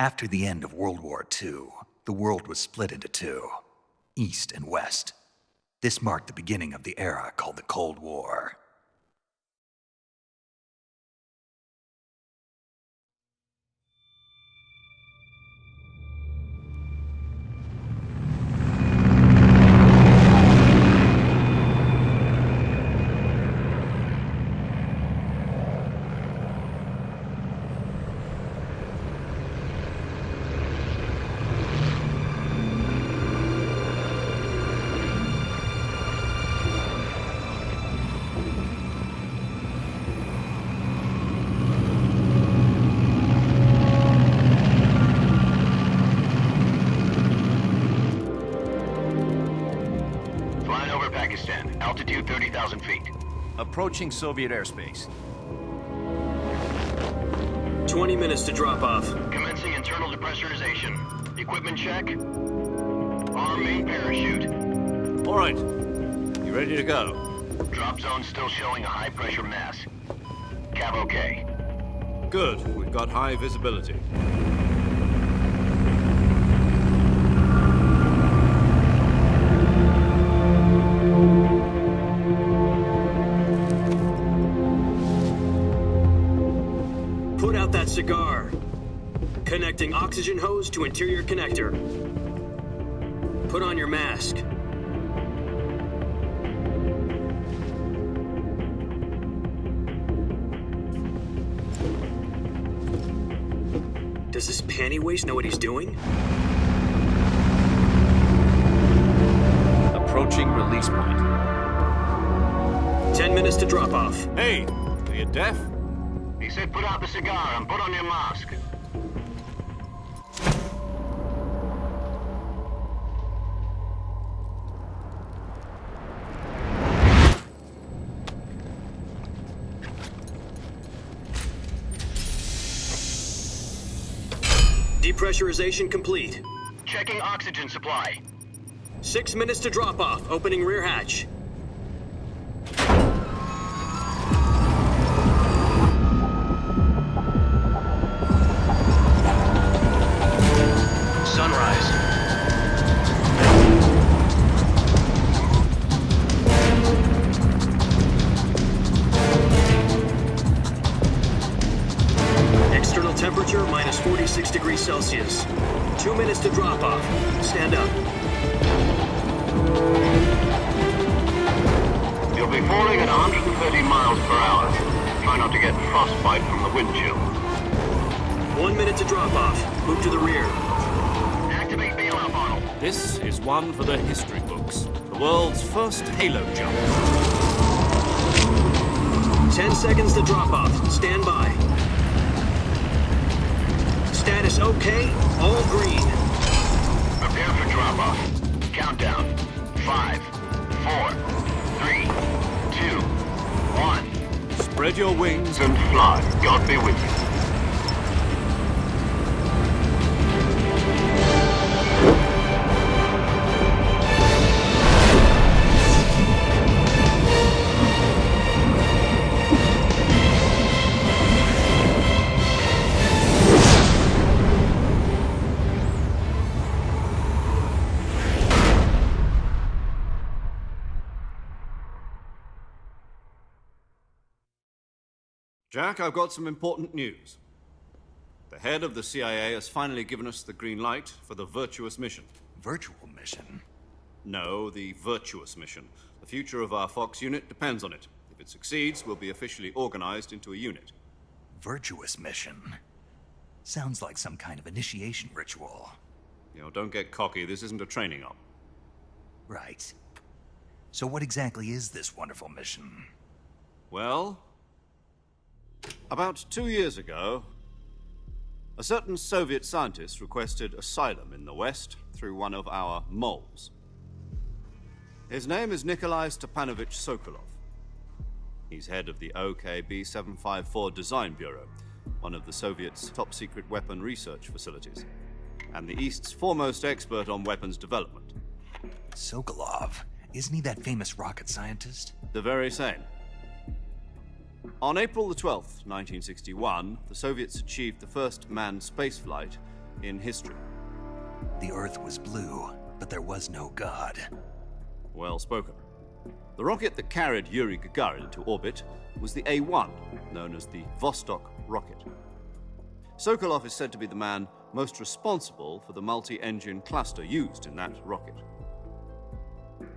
After the end of World War II, the world was split into two, East and West. This marked the beginning of the era called the Cold War. Altitude 30,000 feet. Approaching Soviet airspace. 20 minutes to drop off. Commencing internal depressurization. Equipment check. Arm main parachute. All right. You ready to go? Drop zone still showing a high pressure mass. Cav okay. Good. We've got high visibility. Put out that cigar. Connecting oxygen hose to interior connector. Put on your mask. Does this panty waste know what he's doing? Approaching release point. 10 minutes to drop off. Hey, are you deaf? He said put out the cigar and put on your mask. Depressurization complete. Checking oxygen supply. 6 minutes to drop off. Opening rear hatch. Sunrise. External temperature minus 46 degrees Celsius. 2 minutes to drop off. Stand up. You'll be falling at 130 miles per hour. Try not to get frostbite from the wind chill. 1 minute to drop off. Move to the rear. Activate bailout model. This is one for the history books. The world's first halo jump. 10 seconds to drop off. Stand by. Status okay. All green. Prepare for drop-off. Countdown. 5, 4, 3, 2, 1. Spread your wings And fly. God be with you. Jack, I've got some important news. The head of the CIA has finally given us the green light for the virtuous mission. Virtual mission? No, the virtuous mission. The future of our Fox unit depends on it. If it succeeds, we'll be officially organized into a unit. Virtuous mission? Sounds like some kind of initiation ritual. You know, don't get cocky. This isn't a training op. Right. So what exactly is this wonderful mission? Well, about 2 years ago, a certain Soviet scientist requested asylum in the West through one of our moles. His name is Nikolai Stepanovich Sokolov. He's head of the OKB 754 Design Bureau, one of the Soviets' top-secret weapon research facilities, and the East's foremost expert on weapons development. Sokolov? Isn't he that famous rocket scientist? The very same. On April the 12th, 1961, the Soviets achieved the first manned spaceflight in history. The Earth was blue, but there was no God. Well spoken. The rocket that carried Yuri Gagarin into orbit was the A-1, known as the Vostok rocket. Sokolov is said to be the man most responsible for the multi-engine cluster used in that rocket.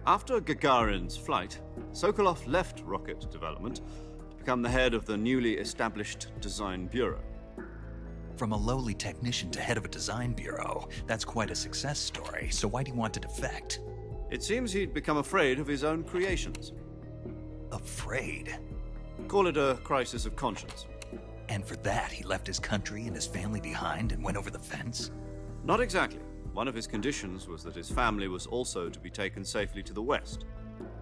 After Gagarin's flight, Sokolov left rocket development to become the head of the newly established Design Bureau. From a lowly technician to head of a design bureau, that's quite a success story, so why'd he want to defect? It seems he'd become afraid of his own creations. Afraid? Call it a crisis of conscience. And for that, he left his country and his family behind and went over the fence? Not exactly. One of his conditions was that his family was also to be taken safely to the west.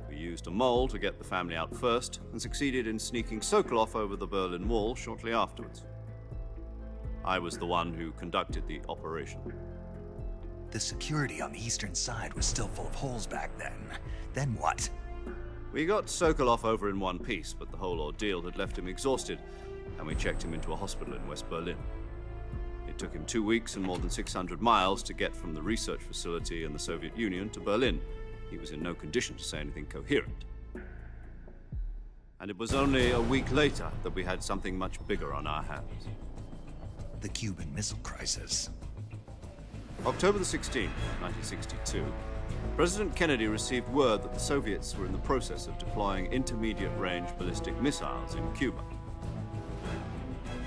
We used a mole to get the family out first and succeeded in sneaking Sokolov over the Berlin Wall shortly afterwards. I was the one who conducted the operation. The security on the eastern side was still full of holes back then. Then what? We got Sokolov over in one piece, but the whole ordeal had left him exhausted, and we checked him into a hospital in West Berlin. It took him 2 weeks and more than 600 miles to get from the research facility in the Soviet Union to Berlin. He was in no condition to say anything coherent. And it was only a week later that we had something much bigger on our hands. The Cuban Missile Crisis. October the 16th, 1962, President Kennedy received word that the Soviets were in the process of deploying intermediate-range ballistic missiles in Cuba.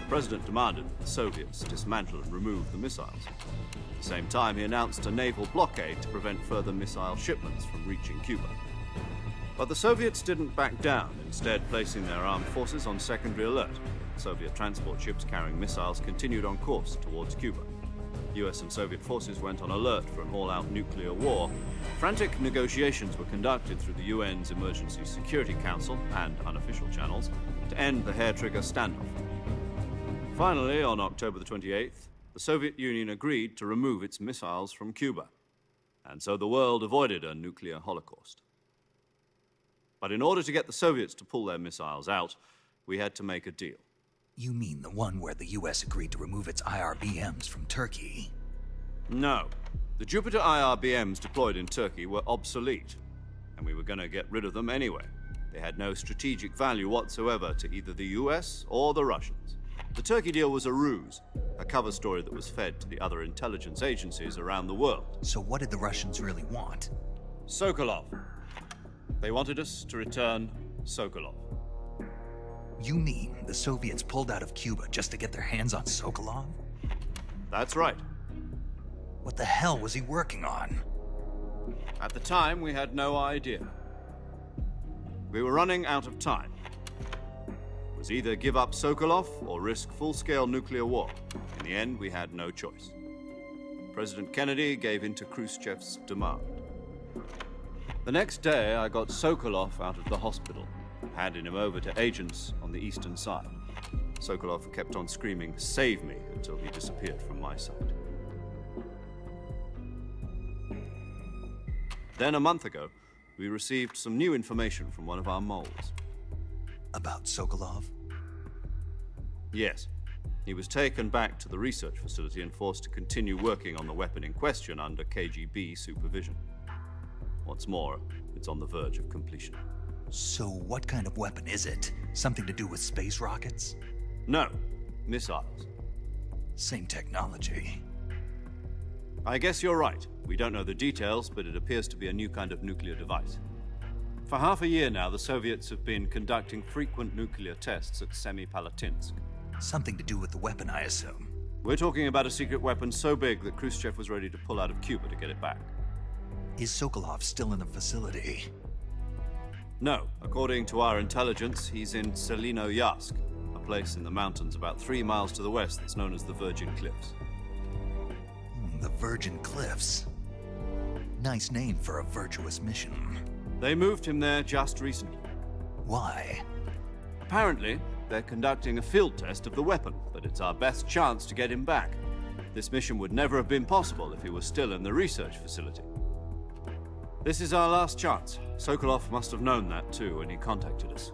The President demanded that the Soviets dismantle and remove the missiles. At the same time, he announced a naval blockade to prevent further missile shipments from reaching Cuba. But the Soviets didn't back down, instead placing their armed forces on secondary alert. Soviet transport ships carrying missiles continued on course towards Cuba. US and Soviet forces went on alert for an all-out nuclear war. Frantic negotiations were conducted through the UN's Emergency Security Council and unofficial channels to end the hair-trigger standoff. Finally, on October the 28th, the Soviet Union agreed to remove its missiles from Cuba, and so the world avoided a nuclear holocaust. But in order to get the Soviets to pull their missiles out, we had to make a deal. You mean the one where the US agreed to remove its IRBMs from Turkey? No. The Jupiter IRBMs deployed in Turkey were obsolete, and we were going to get rid of them anyway. They had no strategic value whatsoever to either the US or the Russians. The Turkey deal was a ruse, a cover story that was fed to the other intelligence agencies around the world. So what did the Russians really want? Sokolov. They wanted us to return Sokolov. You mean the Soviets pulled out of Cuba just to get their hands on Sokolov? That's right. What the hell was he working on? At the time, we had no idea. We were running out of time. It was either give up Sokolov or risk full-scale nuclear war. In the end, we had no choice. President Kennedy gave in to Khrushchev's demand. The next day, I got Sokolov out of the hospital, handing him over to agents on the eastern side. Sokolov kept on screaming, "Save me," until he disappeared from my sight. Then a month ago, we received some new information from one of our moles. About Sokolov? Yes. He was taken back to the research facility and forced to continue working on the weapon in question under KGB supervision. What's more, it's on the verge of completion. So what kind of weapon is it? Something to do with space rockets? No, missiles. Same technology. I guess you're right. We don't know the details, but it appears to be a new kind of nuclear device. For half a year now, the Soviets have been conducting frequent nuclear tests at Semipalatinsk. Something to do with the weapon, I assume. We're talking about a secret weapon so big that Khrushchev was ready to pull out of Cuba to get it back. Is Sokolov still in the facility? No. According to our intelligence, he's in Selinoyarsk, a place in the mountains about 3 miles to the west that's known as the Virgin Cliffs. The Virgin Cliffs. Nice name for a virtuous mission. They moved him there just recently. Why? Apparently, they're conducting a field test of the weapon, but it's our best chance to get him back. This mission would never have been possible if he was still in the research facility. This is our last chance. Sokolov must have known that too when he contacted us.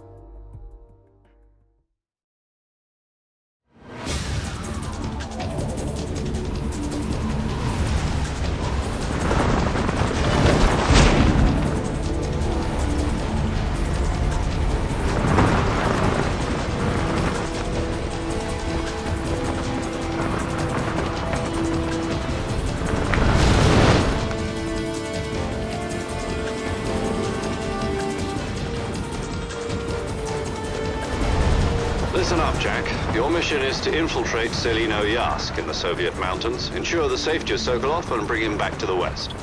up, Jack. Your mission is to infiltrate Selino Yask in the Soviet mountains, ensure the safety of Sokolov, and bring him back to the West.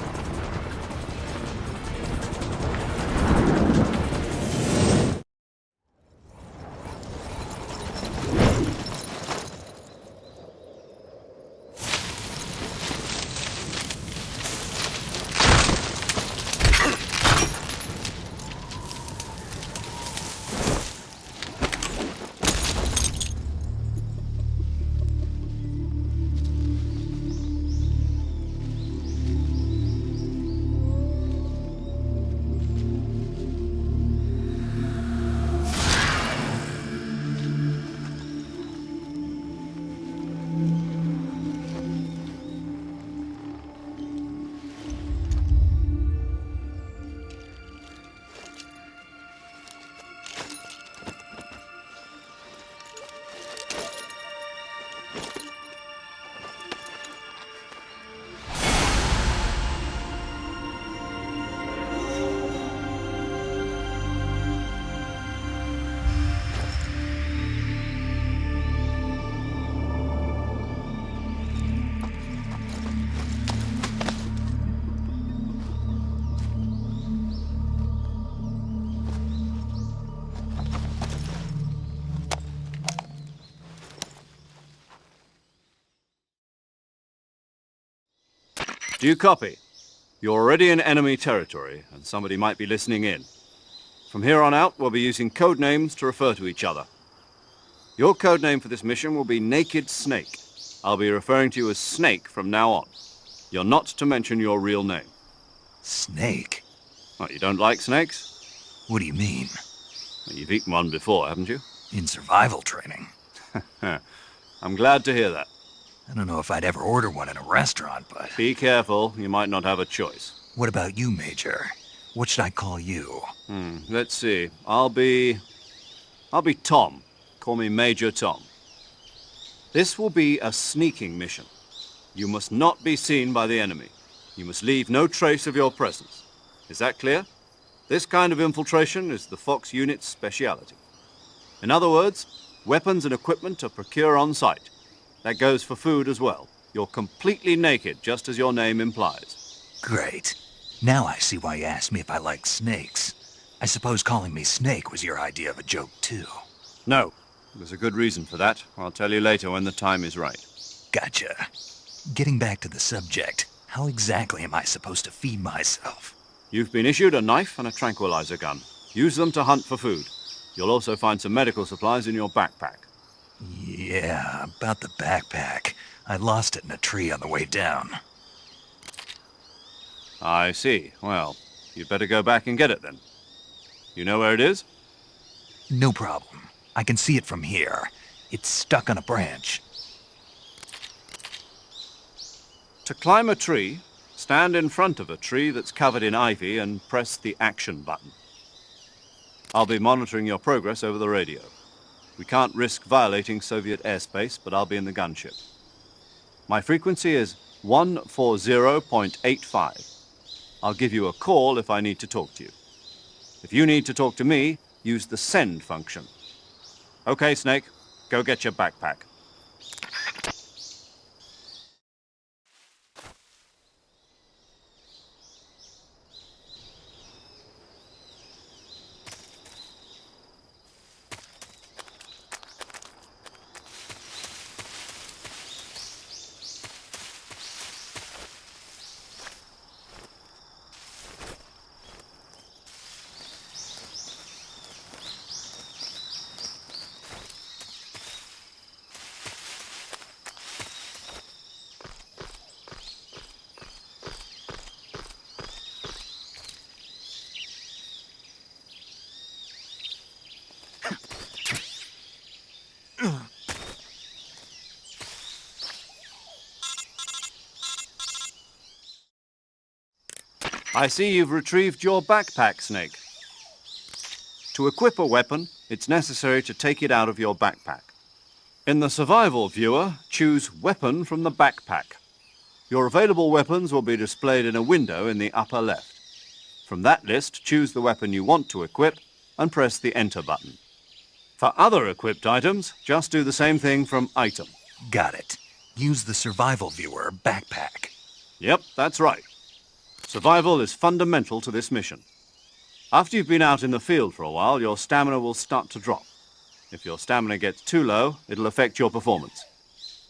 Do you copy? You're already in enemy territory, and somebody might be listening in. From here on out, we'll be using code names to refer to each other. Your code name for this mission will be Naked Snake. I'll be referring to you as Snake from now on. You're not to mention your real name. Snake? What, you don't like snakes? What do you mean? Well, you've eaten one before, haven't you? In survival training? I'm glad to hear that. I don't know if I'd ever order one in a restaurant, but... Be careful, you might not have a choice. What about you, Major? What should I call you? Let's see. I'll be Tom. Call me Major Tom. This will be a sneaking mission. You must not be seen by the enemy. You must leave no trace of your presence. Is that clear? This kind of infiltration is the Fox unit's speciality. In other words, weapons and equipment are procured on site. That goes for food as well. You're completely naked, just as your name implies. Great. Now I see why you asked me if I like snakes. I suppose calling me Snake was your idea of a joke, too. No. There's a good reason for that. I'll tell you later when the time is right. Gotcha. Getting back to the subject, how exactly am I supposed to feed myself? You've been issued a knife and a tranquilizer gun. Use them to hunt for food. You'll also find some medical supplies in your backpack. Yeah, about the backpack. I lost it in a tree on the way down. I see. Well, you'd better go back and get it then. You know where it is? No problem. I can see it from here. It's stuck on a branch. To climb a tree, stand in front of a tree that's covered in ivy and press the action button. I'll be monitoring your progress over the radio. We can't risk violating Soviet airspace, but I'll be in the gunship. My frequency is 140.85. I'll give you a call if I need to talk to you. If you need to talk to me, use the send function. Okay, Snake, go get your backpack. I see you've retrieved your backpack, Snake. To equip a weapon, it's necessary to take it out of your backpack. In the survival viewer, choose Weapon from the backpack. Your available weapons will be displayed in a window in the upper left. From that list, choose the weapon you want to equip and press the Enter button. For other equipped items, just do the same thing from item. Got it. Use the survival viewer backpack. Yep, that's right. Survival is fundamental to this mission. After you've been out in the field for a while, your stamina will start to drop. If your stamina gets too low, it'll affect your performance.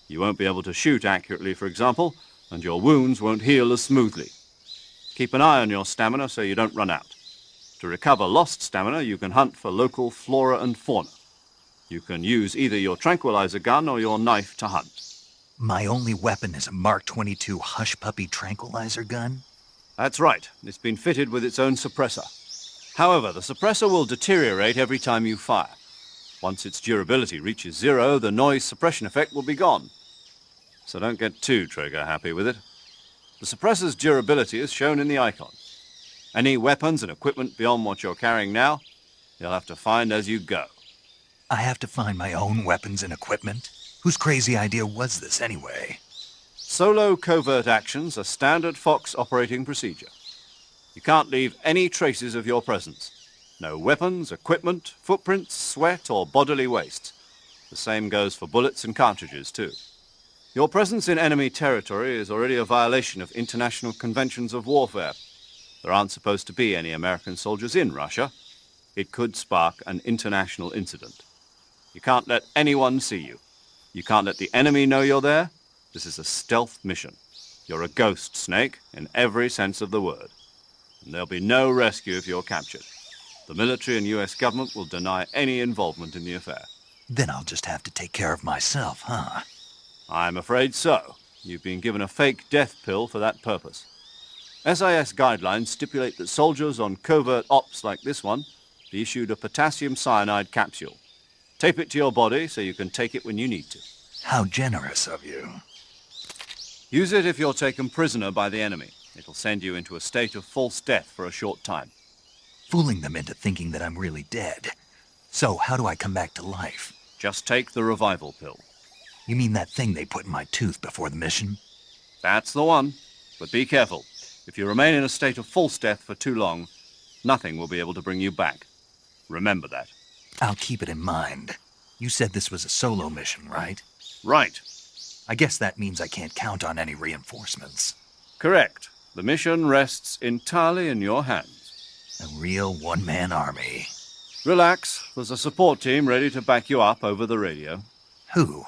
You won't be able to shoot accurately, for example, and your wounds won't heal as smoothly. Keep an eye on your stamina so you don't run out. To recover lost stamina, you can hunt for local flora and fauna. You can use either your tranquilizer gun or your knife to hunt. My only weapon is a Mark 22 Hush Puppy tranquilizer gun? That's right. It's been fitted with its own suppressor. However, the suppressor will deteriorate every time you fire. Once its durability reaches 0, the noise suppression effect will be gone. So don't get too trigger-happy with it. The suppressor's durability is shown in the icon. Any weapons and equipment beyond what you're carrying now, you'll have to find as you go. I have to find my own weapons and equipment? Whose crazy idea was this anyway? Solo covert actions are standard Fox operating procedure. You can't leave any traces of your presence. No weapons, equipment, footprints, sweat, or bodily waste. The same goes for bullets and cartridges, too. Your presence in enemy territory is already a violation of international conventions of warfare. There aren't supposed to be any American soldiers in Russia. It could spark an international incident. You can't let anyone see you. You can't let the enemy know you're there. This is a stealth mission. You're a ghost, Snake, in every sense of the word. And there'll be no rescue if you're captured. The military and US government will deny any involvement in the affair. Then I'll just have to take care of myself, huh? I'm afraid so. You've been given a fake death pill for that purpose. SIS guidelines stipulate that soldiers on covert ops like this one be issued a potassium cyanide capsule. Tape it to your body so you can take it when you need to. How generous of you. Use it if you're taken prisoner by the enemy. It'll send you into a state of false death for a short time. Fooling them into thinking that I'm really dead. So how do I come back to life? Just take the revival pill. You mean that thing they put in my tooth before the mission? That's the one. But be careful. If you remain in a state of false death for too long, nothing will be able to bring you back. Remember that. I'll keep it in mind. You said this was a solo mission, right? Right. I guess that means I can't count on any reinforcements. Correct. The mission rests entirely in your hands. A real one-man army. Relax. There's a support team ready to back you up over the radio. Who?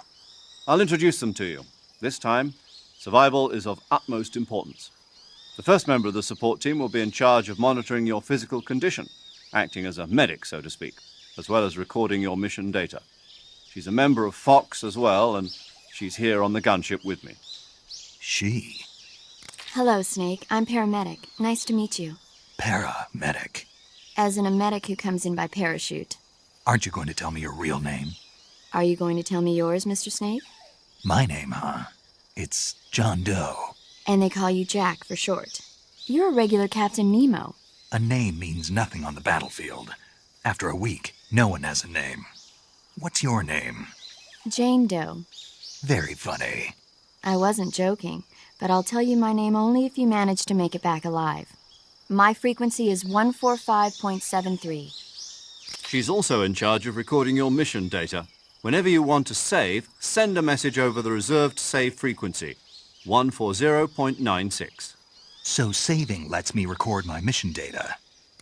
I'll introduce them to you. This time, survival is of utmost importance. The first member of the support team will be in charge of monitoring your physical condition, acting as a medic, so to speak, as well as recording your mission data. She's a member of Fox as well, and she's here on the gunship with me. She? Hello, Snake. I'm paramedic. Nice to meet you. Paramedic. As in a medic who comes in by parachute. Aren't you going to tell me your real name? Are you going to tell me yours, Mr. Snake? My name, huh? It's John Doe. And they call you Jack for short. You're a regular Captain Nemo. A name means nothing on the battlefield. After a week, no one has a name. What's your name? Jane Doe. Very funny. I wasn't joking, but I'll tell you my name only if you manage to make it back alive. My frequency is 145.73. She's also in charge of recording your mission data. Whenever you want to save, send a message over the reserved save frequency, 140.96. So saving lets me record my mission data.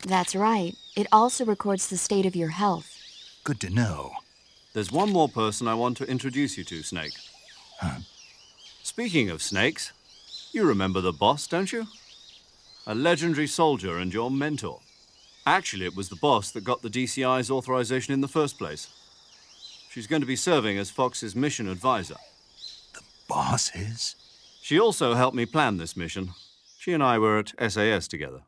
That's right. It also records the state of your health. Good to know. There's one more person I want to introduce you to, Snake. Huh? Speaking of snakes, you remember the boss, don't you? A legendary soldier and your mentor. Actually, it was the boss that got the DCI's authorization in the first place. She's going to be serving as Fox's mission advisor. The boss is? She also helped me plan this mission. She and I were at SAS together.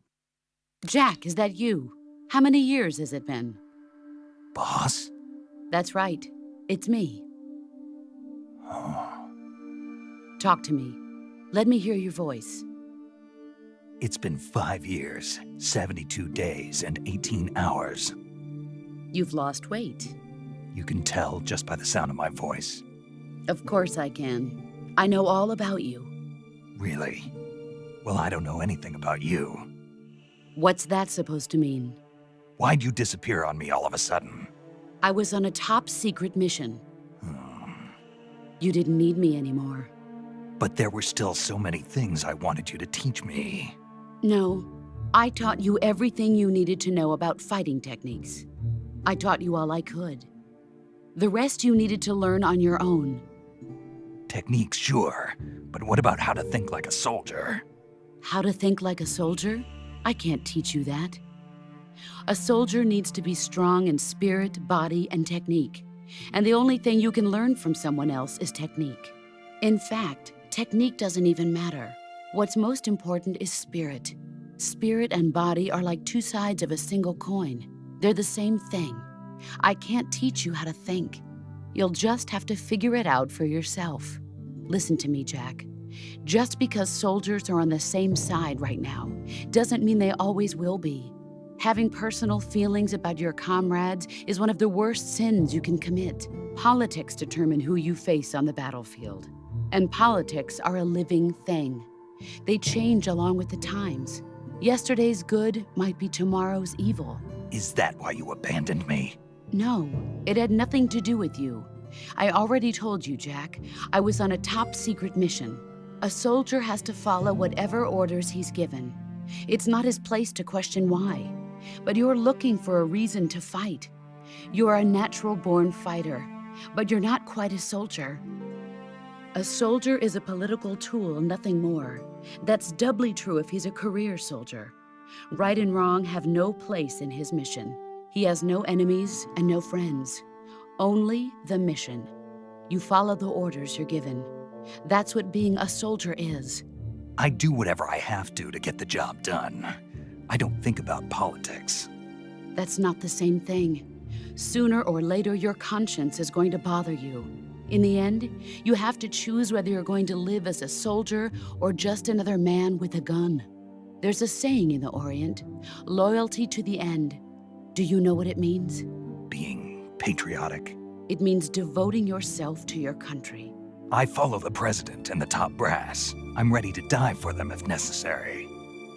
Jack, is that you? How many years has it been? Boss? That's right. It's me. Oh. Talk to me. Let me hear your voice. It's been 5 years, 72 days, and 18 hours. You've lost weight. You can tell just by the sound of my voice. Of course I can. I know all about you. Really? Well, I don't know anything about you. What's that supposed to mean? Why'd you disappear on me all of a sudden? I was on a top secret mission. You didn't need me anymore. But there were still so many things I wanted you to teach me. No, I taught you everything you needed to know about fighting techniques. I taught you all I could. The rest you needed to learn on your own. Techniques, sure. But what about how to think like a soldier? How to think like a soldier? I can't teach you that. A soldier needs to be strong in spirit, body, and technique. And the only thing you can learn from someone else is technique. In fact, technique doesn't even matter. What's most important is spirit. Spirit and body are like two sides of a single coin. They're the same thing. I can't teach you how to think. You'll just have to figure it out for yourself. Listen to me, Jack. Just because soldiers are on the same side right now doesn't mean they always will be. Having personal feelings about your comrades is one of the worst sins you can commit. Politics determine who you face on the battlefield. And politics are a living thing. They change along with the times. Yesterday's good might be tomorrow's evil. Is that why you abandoned me? No, it had nothing to do with you. I already told you, Jack. I was on a top secret mission. A soldier has to follow whatever orders he's given. It's not his place to question why. But you're looking for a reason to fight. You are a natural-born fighter, but you're not quite a soldier. A soldier is a political tool, nothing more. That's doubly true if he's a career soldier. Right and wrong have no place in his mission. He has no enemies and no friends. Only the mission. You follow the orders you're given. That's what being a soldier is. I do whatever I have to get the job done. I don't think about politics. That's not the same thing. Sooner or later, your conscience is going to bother you. In the end, you have to choose whether you're going to live as a soldier or just another man with a gun. There's a saying in the Orient, loyalty to the end. Do you know what it means? Being patriotic. It means devoting yourself to your country. I follow the president and the top brass. I'm ready to die for them if necessary.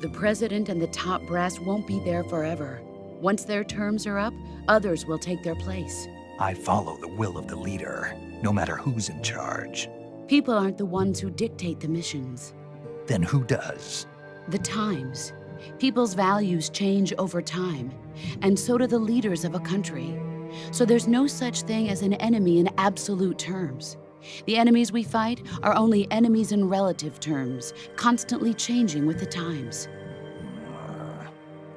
The president and the top brass won't be there forever. Once their terms are up, others will take their place. I follow the will of the leader, no matter who's in charge. People aren't the ones who dictate the missions. Then who does? The times. People's values change over time, and so do the leaders of a country. So there's no such thing as an enemy in absolute terms. The enemies we fight are only enemies in relative terms, constantly changing with the times.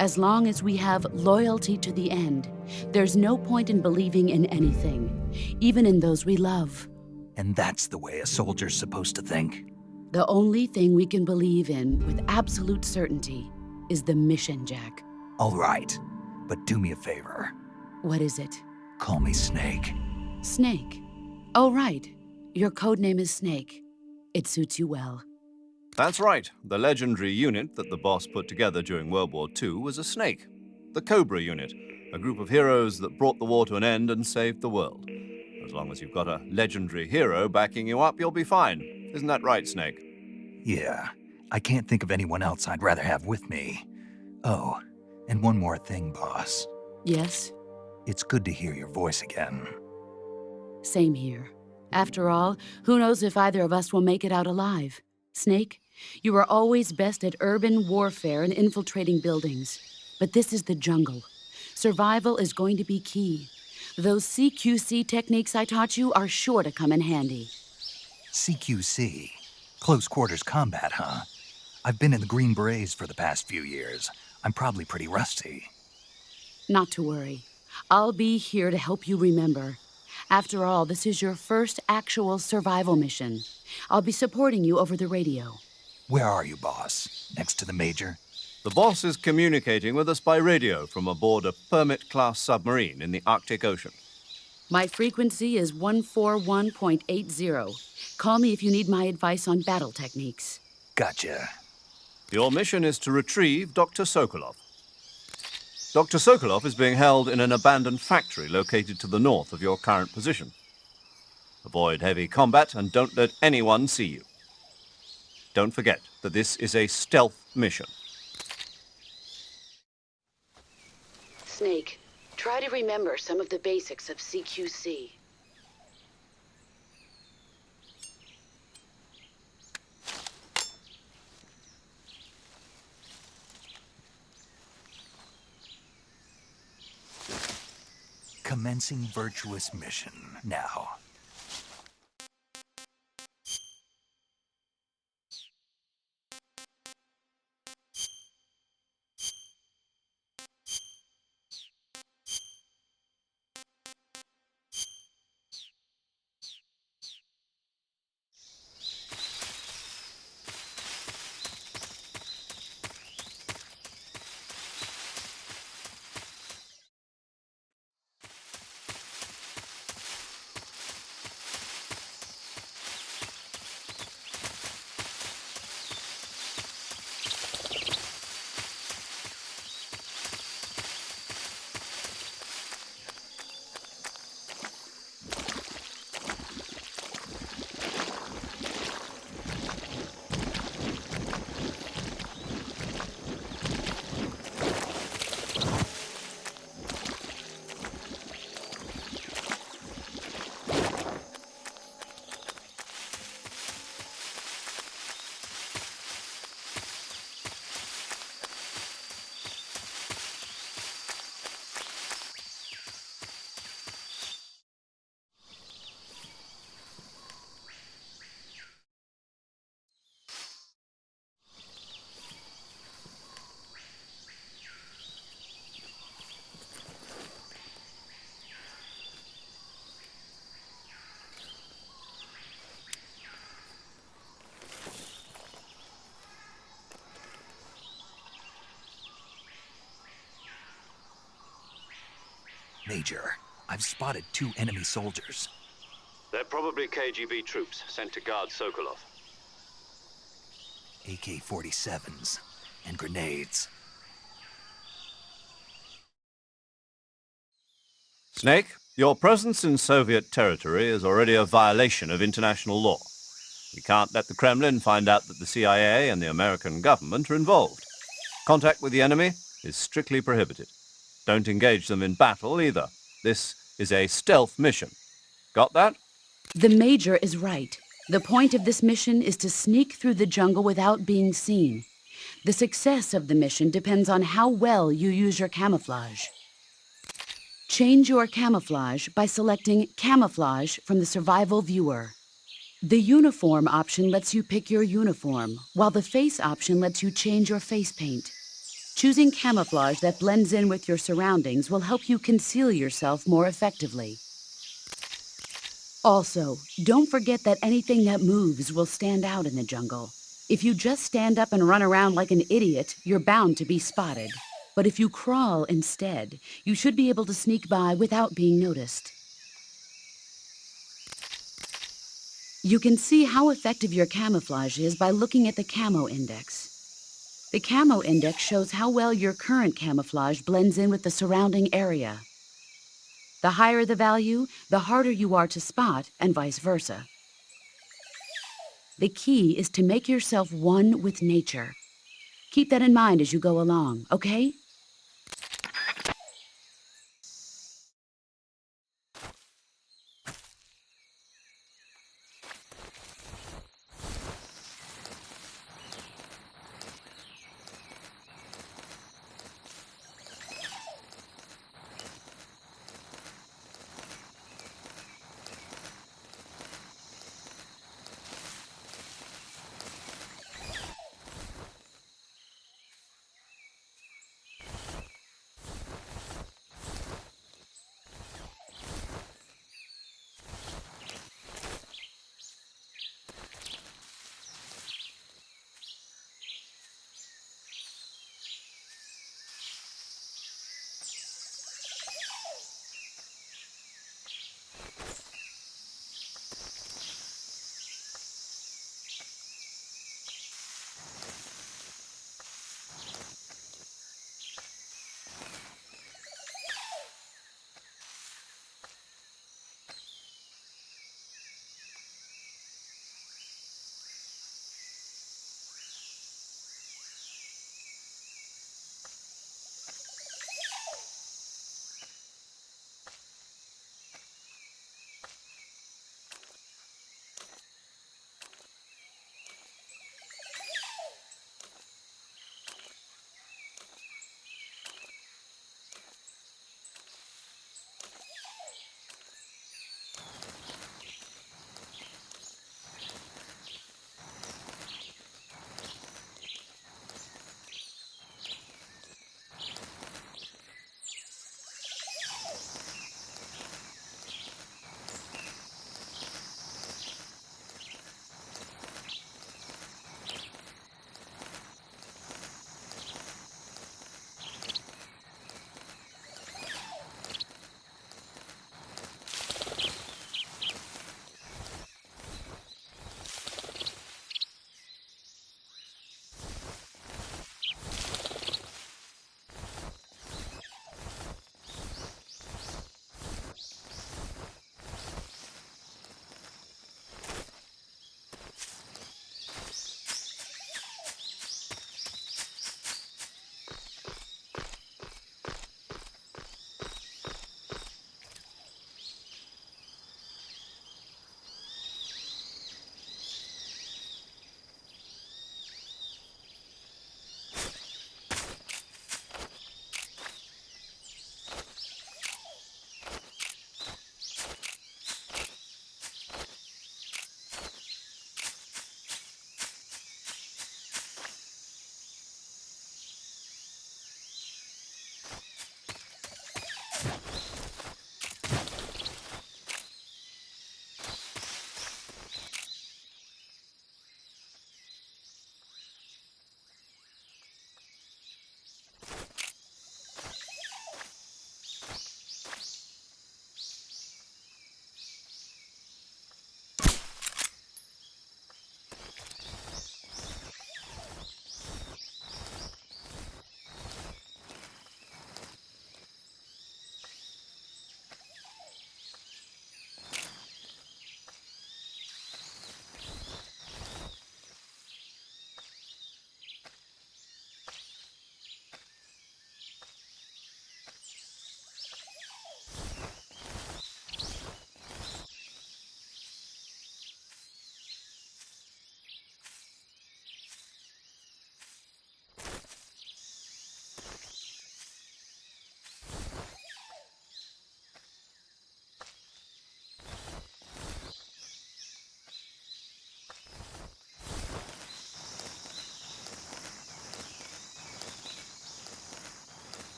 As long as we have loyalty to the end, there's no point in believing in anything, even in those we love. And that's the way a soldier's supposed to think? The only thing we can believe in with absolute certainty is the mission, Jack. All right, but do me a favor. What is it? Call me Snake. Snake. Oh, right. Your code name is Snake. It suits you well. That's right. The legendary unit that the boss put together during World War II was a snake. The Cobra unit, a group of heroes that brought the war to an end and saved the world. As long as you've got a legendary hero backing you up, you'll be fine. Isn't that right, Snake? Yeah, I can't think of anyone else I'd rather have with me. Oh, and one more thing, boss. Yes? It's good to hear your voice again. Same here. After all, who knows if either of us will make it out alive? Snake, you are always best at urban warfare and infiltrating buildings. But this is the jungle. Survival is going to be key. Those CQC techniques I taught you are sure to come in handy. CQC? Close quarters combat, huh? I've been in the Green Berets for the past few years. I'm probably pretty rusty. Not to worry. I'll be here to help you remember. After all, this is your first actual survival mission. I'll be supporting you over the radio. Where are you, boss? Next to the Major? The boss is communicating with us by radio from aboard a Permit-class submarine in the Arctic Ocean. My frequency is 141.80. Call me if you need my advice on battle techniques. Gotcha. Your mission is to retrieve Dr. Sokolov. Dr. Sokolov is being held in an abandoned factory located to the north of your current position. Avoid heavy combat and don't let anyone see you. Don't forget that this is a stealth mission. Snake, Try to remember some of the basics of CQC. Commencing virtuous mission now. Major, I've spotted 2 enemy soldiers. They're probably KGB troops sent to guard Sokolov. AK-47s and grenades. Snake, your presence in Soviet territory is already a violation of international law. We can't let the Kremlin find out that the CIA and the American government are involved. Contact with the enemy is strictly prohibited. Don't engage them in battle either. This is a stealth mission. Got that? The Major is right. The point of this mission is to sneak through the jungle without being seen. The success of the mission depends on how well you use your camouflage. Change your camouflage by selecting Camouflage from the Survival Viewer. The Uniform option lets you pick your uniform, while the Face option lets you change your face paint. Choosing camouflage that blends in with your surroundings will help you conceal yourself more effectively. Also, don't forget that anything that moves will stand out in the jungle. If you just stand up and run around like an idiot, you're bound to be spotted. But if you crawl instead, you should be able to sneak by without being noticed. You can see how effective your camouflage is by looking at the Camo Index. The Camo Index shows how well your current camouflage blends in with the surrounding area. The higher the value, the harder you are to spot, and vice versa. The key is to make yourself one with nature. Keep that in mind as you go along, okay?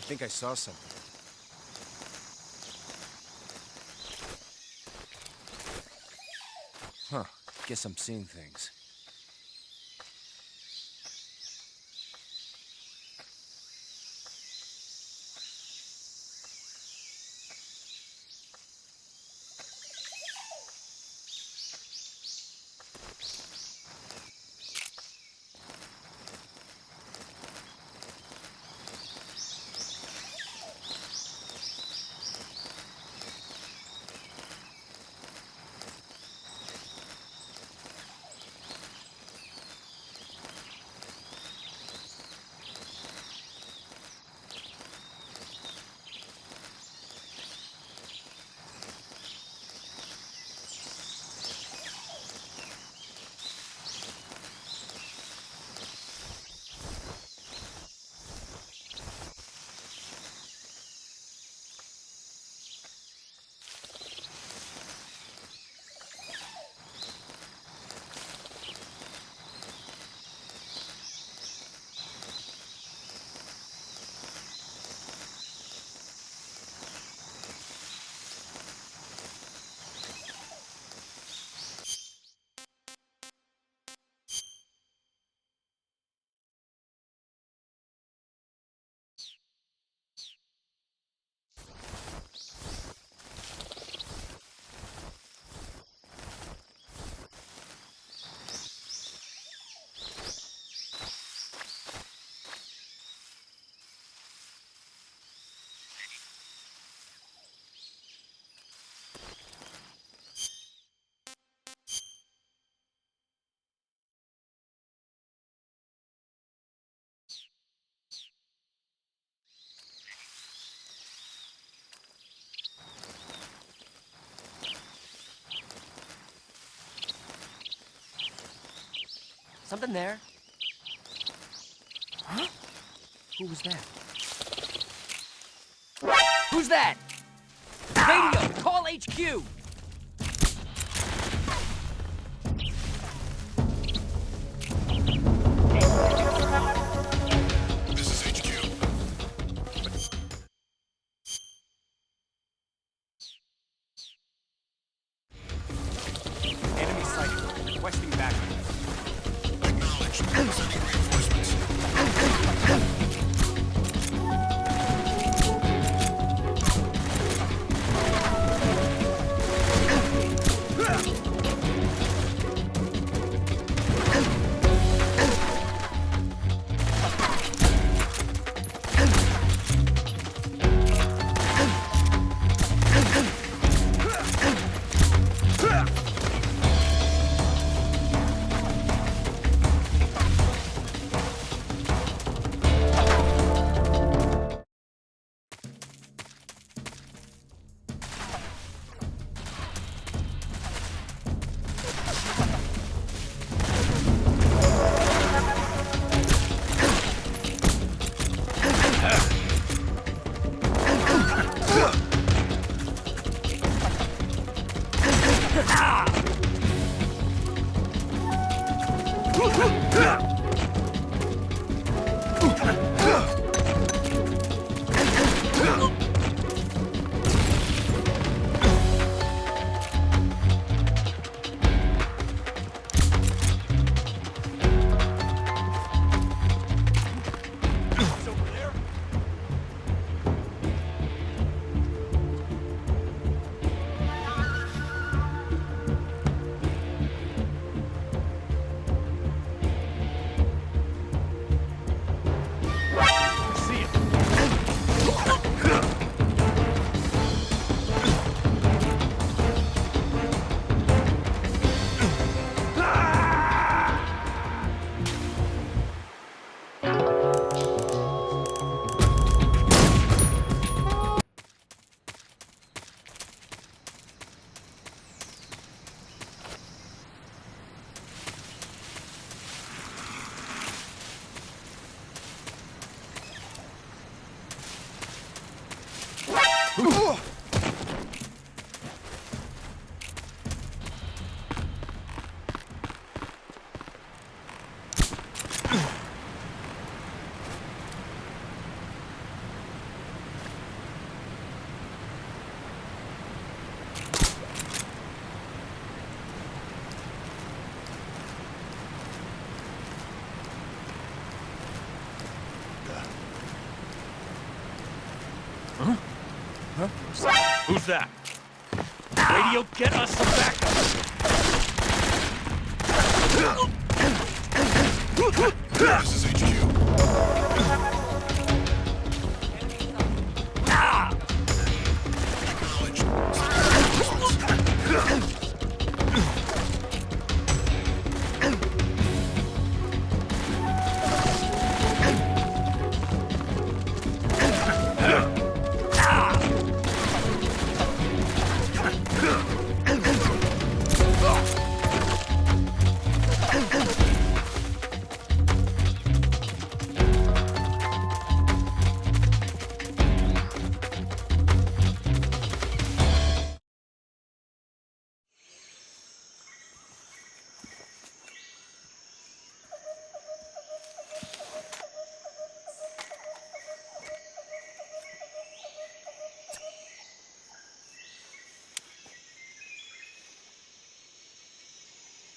think I saw something. Huh. Guess I'm seeing things. Something there. Huh? Who was that? Who's that? Radio, call HQ! This is HQ. Enemy sighted. Requesting backup. Acknowledged. Sending reinforcements. Who's that? Radio, get us some backup! This is HQ. Acknowledged.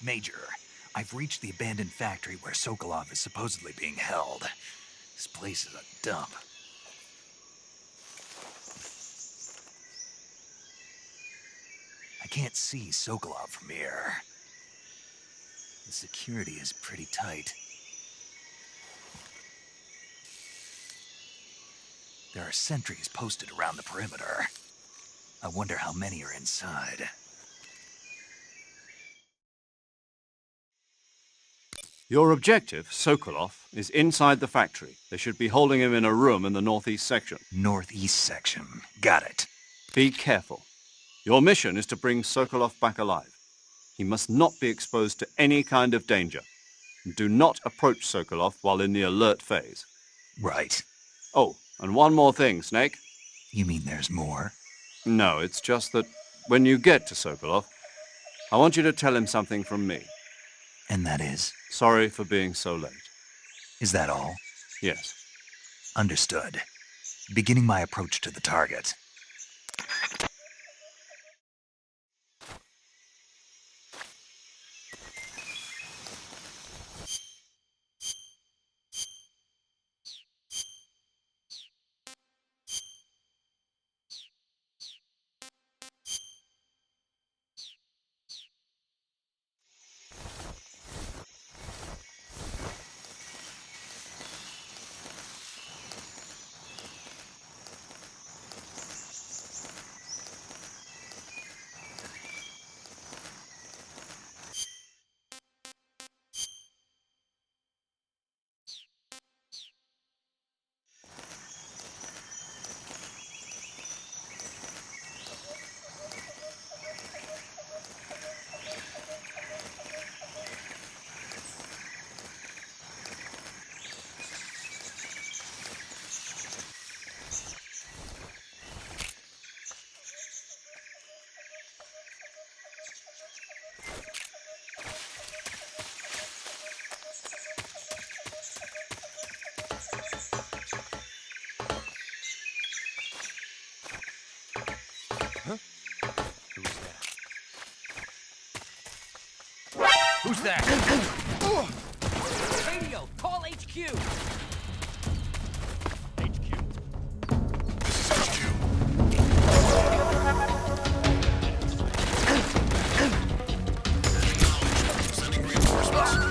Major, I've reached the abandoned factory where Sokolov is supposedly being held. This place is a dump. I can't see Sokolov from here. The security is pretty tight. There are sentries posted around the perimeter. I wonder how many are inside. Your objective, Sokolov, is inside the factory. They should be holding him in a room in the northeast section. Northeast section. Got it. Be careful. Your mission is to bring Sokolov back alive. He must not be exposed to any kind of danger. Do not approach Sokolov while in the alert phase. Right. Oh, and one more thing, Snake. You mean there's more? No, it's just that when you get to Sokolov, I want you to tell him something from me. And that is? Sorry for being so late. Is that all? Yes. Understood. Beginning my approach to the target. Who's that? Radio, call HQ! This is HQ. Acknowledged. Sending reinforcements.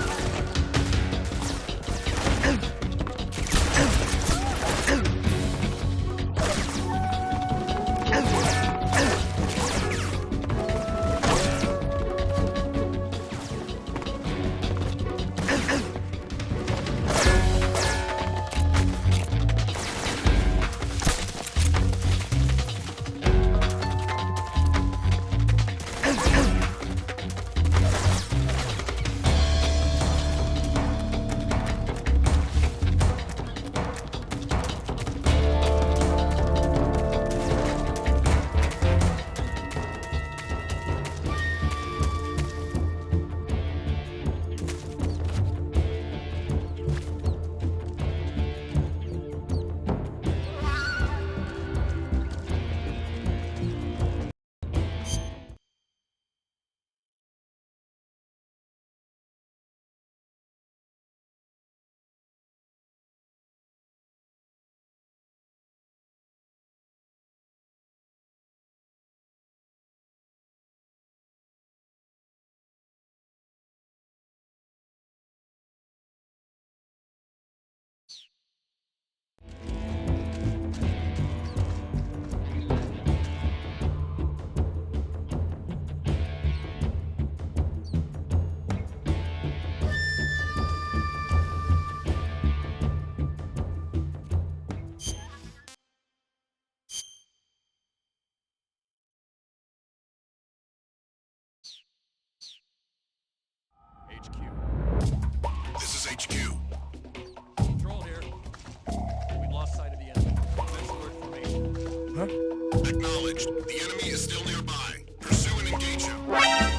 Acknowledged. The enemy is still nearby. Pursue and engage him.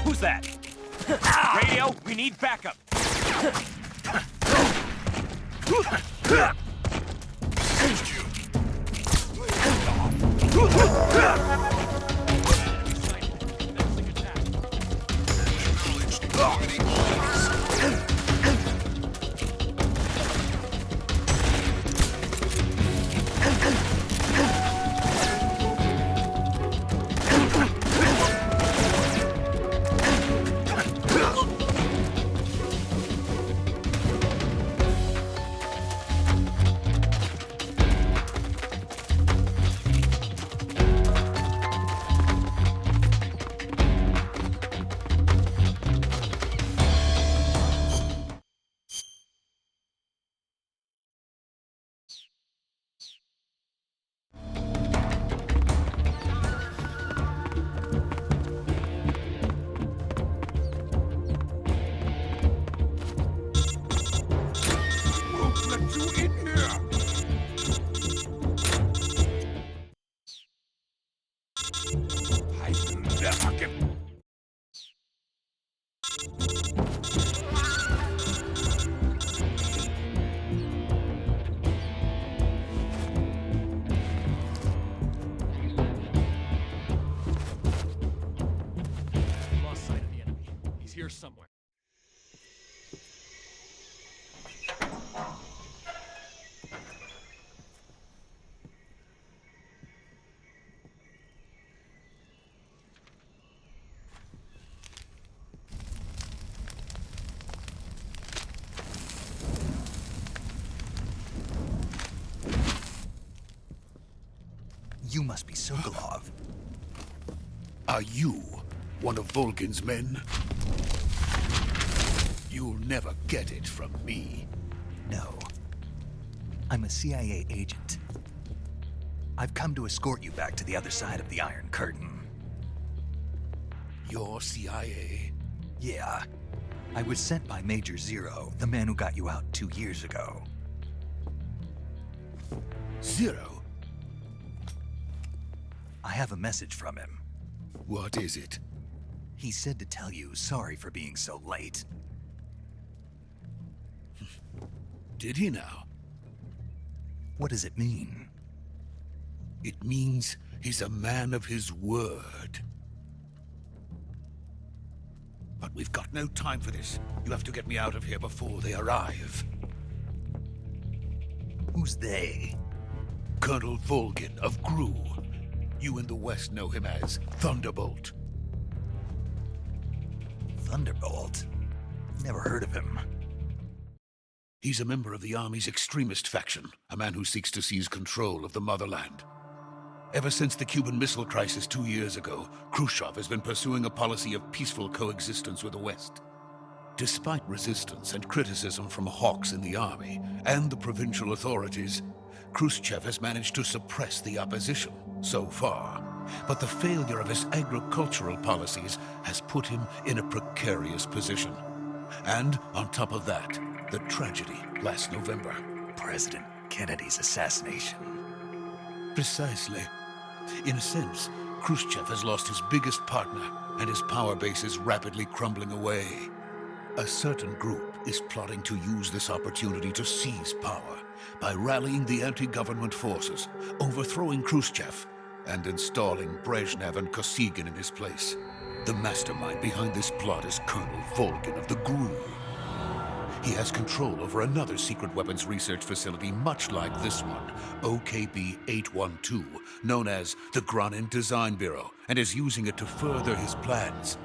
Who's that? Radio, we need backup. HQ. Acknowledged. Eliminate all enemies. Lost sight of the enemy. He's here somewhere. You must be Sokolov. Are you one of Volgin's men? You'll never get it from me. No. I'm a CIA agent. I've come to escort you back to the other side of the Iron Curtain. You're CIA? Yeah. I was sent by Major Zero, the man who got you out 2 years ago. Zero? I have a message from him. What is it? He said to tell you sorry for being so late. Did he now? What does it mean? It means he's a man of his word. But we've got no time for this. You have to get me out of here before they arrive. Who's they? Colonel Volgin of Gru. You in the West know him as Thunderbolt. Thunderbolt? Never heard of him. He's a member of the Army's extremist faction, a man who seeks to seize control of the motherland. Ever since the Cuban Missile Crisis 2 years ago, Khrushchev has been pursuing a policy of peaceful coexistence with the West. Despite resistance and criticism from hawks in the Army and the provincial authorities, Khrushchev has managed to suppress the opposition so far. But the failure of his agricultural policies has put him in a precarious position. And on top of that, the tragedy last November. President Kennedy's assassination. Precisely. In a sense, Khrushchev has lost his biggest partner, and his power base is rapidly crumbling away. A certain group is plotting to use this opportunity to seize power by rallying the anti-government forces, overthrowing Khrushchev, and installing Brezhnev and Kosygin in his place. The mastermind behind this plot is Colonel Volgin of the GRU. He has control over another secret weapons research facility much like this one, OKB-812, known as the Granin Design Bureau, and is using it to further his plans.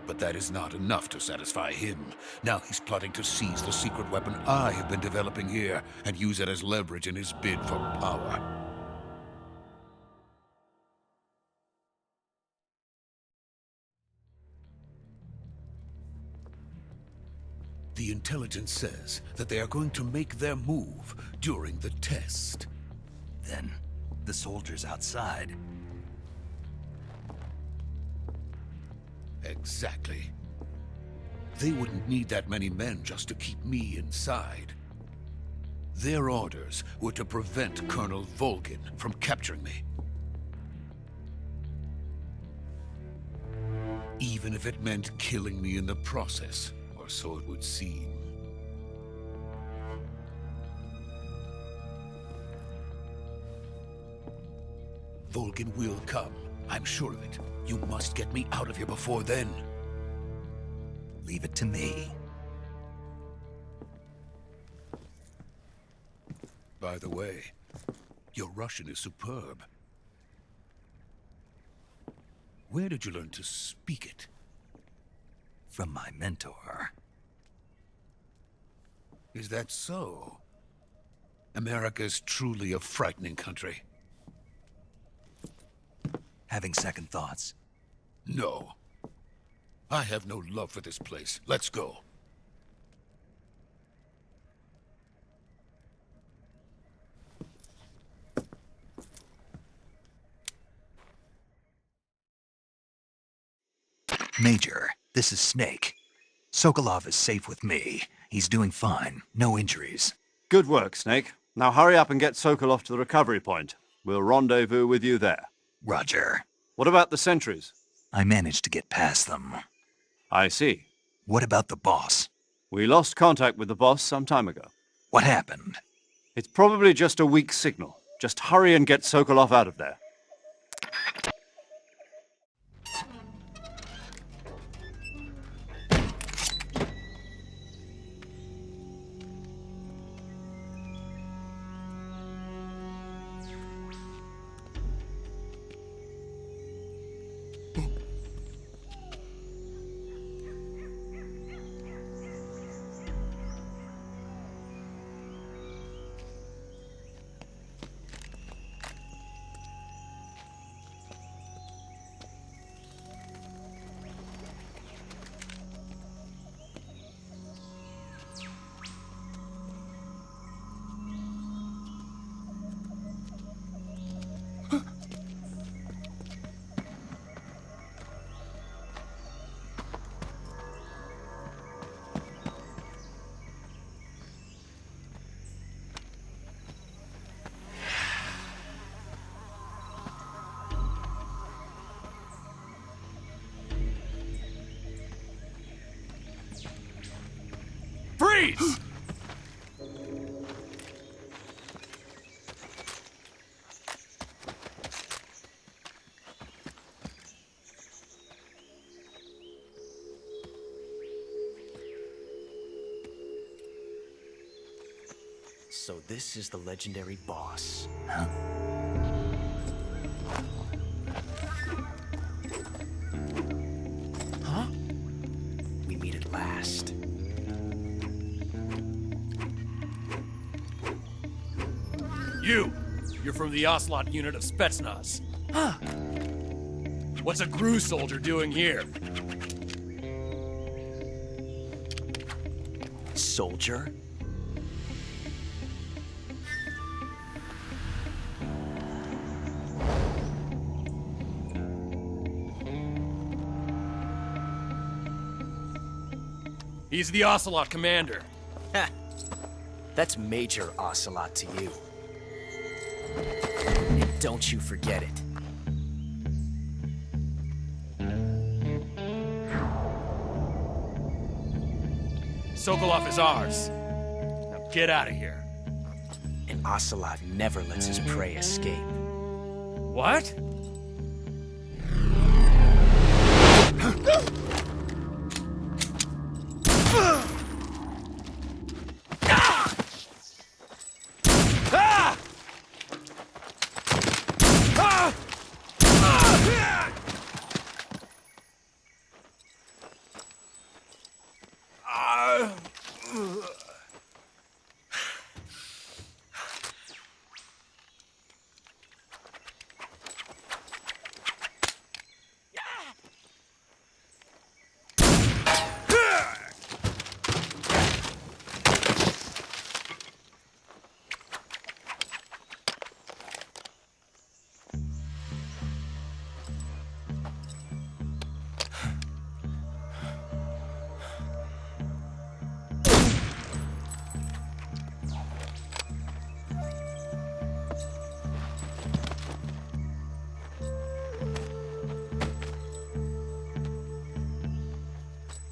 But that is not enough to satisfy him. Now he's plotting to seize the secret weapon I have been developing here and use it as leverage in his bid for power. The intelligence says that they are going to make their move during the test. Then, the soldiers outside. Exactly. They wouldn't need that many men just to keep me inside. Their orders were to prevent Colonel Volgin from capturing me. even if it meant killing me in the process, or so it would seem. Volgin will come. I'm sure of it. You must get me out of here before then. Leave it to me. By the way, your Russian is superb. Where did you learn to speak it? From my mentor. Is that so? America's truly a frightening country. Having second thoughts? No. I have no love for this place. Let's go. Major, this is Snake. Sokolov is safe with me. He's doing fine. No injuries. Good work, Snake. Now hurry up and get Sokolov to the recovery point. We'll rendezvous with you there. Roger. What about the sentries? I managed to get past them. I see. What about the boss? We lost contact with the boss some time ago. What happened? It's probably just a weak signal. Just hurry and get Sokolov out of there. Freeze! So this is the legendary boss. Huh? Huh? We meet at last. You're from the Ocelot unit of Spetsnaz. Huh. What's a GRU soldier doing here? Soldier? He's the Ocelot commander. Ha! That's Major Ocelot to you. And don't you forget it. Sokolov is ours. Now get out of here. And Ocelot never lets his prey escape. What?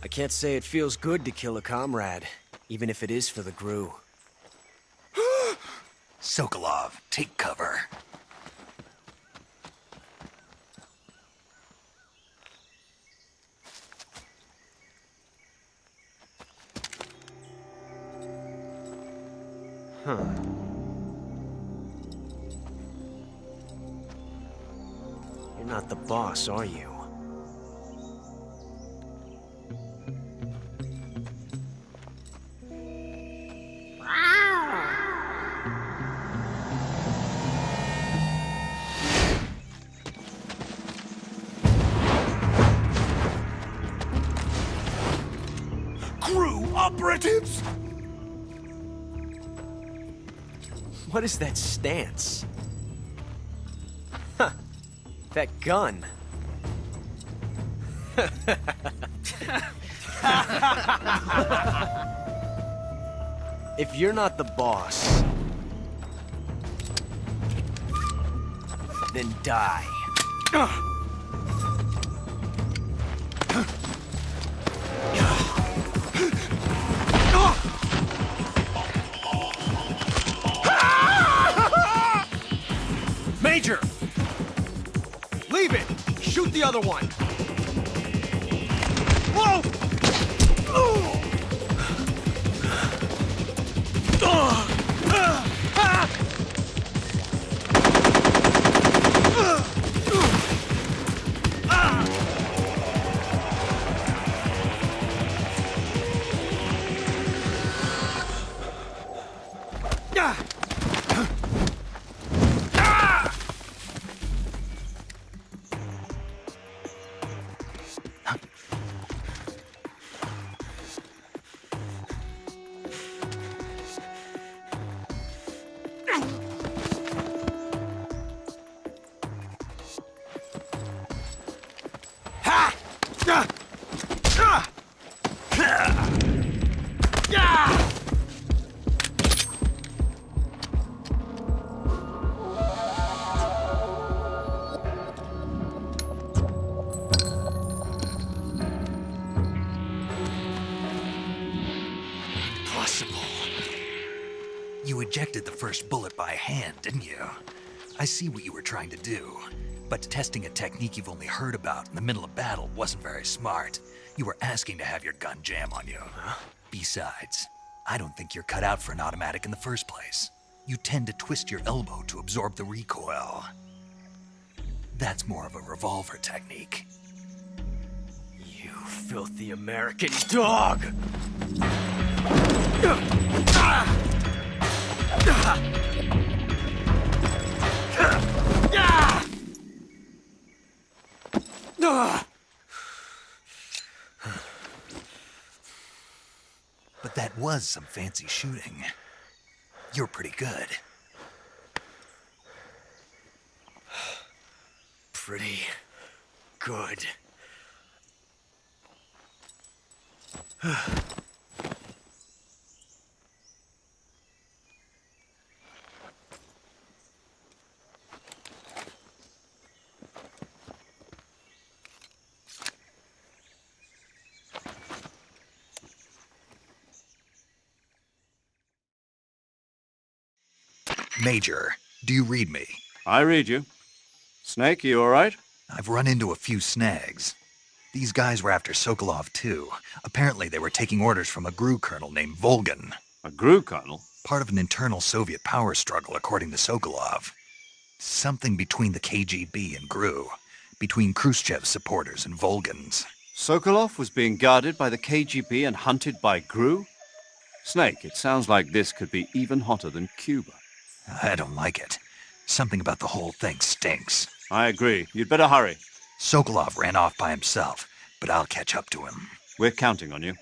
I can't say it feels good to kill a comrade, even if it is for the GRU. Sokolov, take cover. Huh. You're not the boss, are you? GRU operatives! What is that stance? Huh. That gun. If you're not the boss, then die. Major! Leave it! Shoot the other one! Whoa! You ejected the first bullet by hand, didn't you? I see what you were trying to do. But testing a technique you've only heard about in the middle of battle wasn't very smart. You were asking to have your gun jam on you. Besides, I don't think you're cut out for an automatic in the first place. You tend to twist your elbow to absorb the recoil. That's more of a revolver technique. You filthy American dog! But that was some fancy shooting. You're pretty good. Pretty good. Major, do you read me? I read you. Snake, you all right? I've run into a few snags. These guys were after Sokolov too. Apparently they were taking orders from a GRU colonel named Volgin. A GRU colonel? Part of an internal Soviet power struggle, according to Sokolov. Something between the KGB and GRU. Between Khrushchev's supporters and Volgin's. Sokolov was being guarded by the KGB and hunted by GRU? Snake, it sounds like this could be even hotter than Cuba. I don't like it. Something about the whole thing stinks. I agree. You'd better hurry. Sokolov ran off by himself, but I'll catch up to him. We're counting on you.